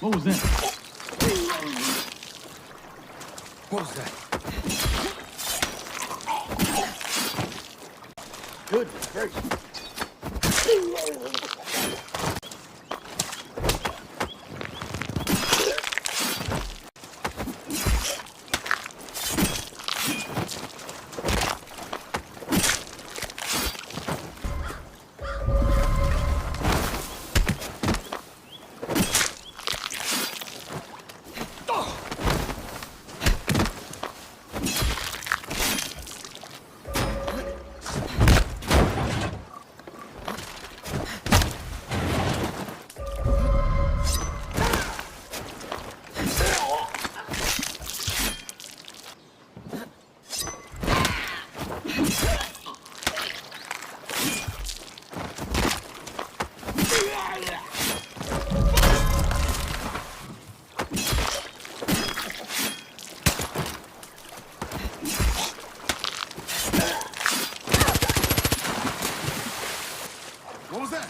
What was that? What was that? Goodness gracious. What was that?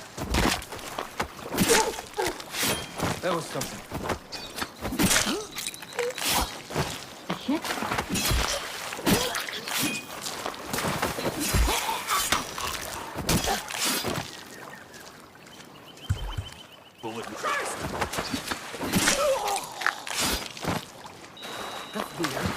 That was something. Shit. Bullet. Christ! That's weird.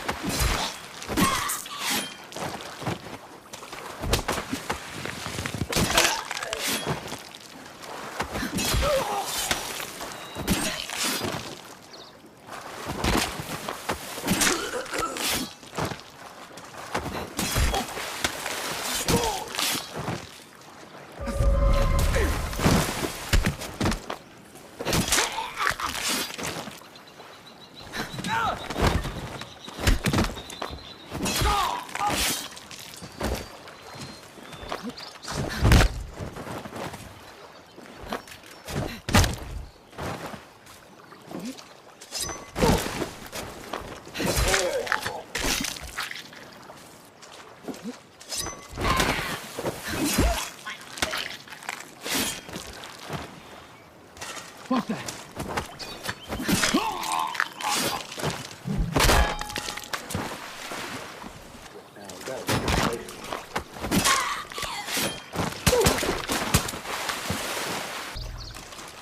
What's that?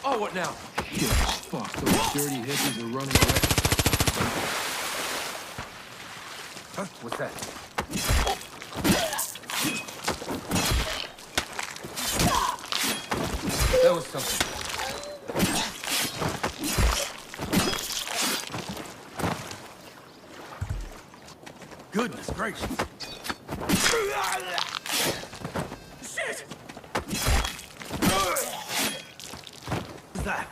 Oh, what now? Shit, fuck, those dirty hippies are running away. Huh? What's that? That was something. Goodness gracious. Shit! What's that?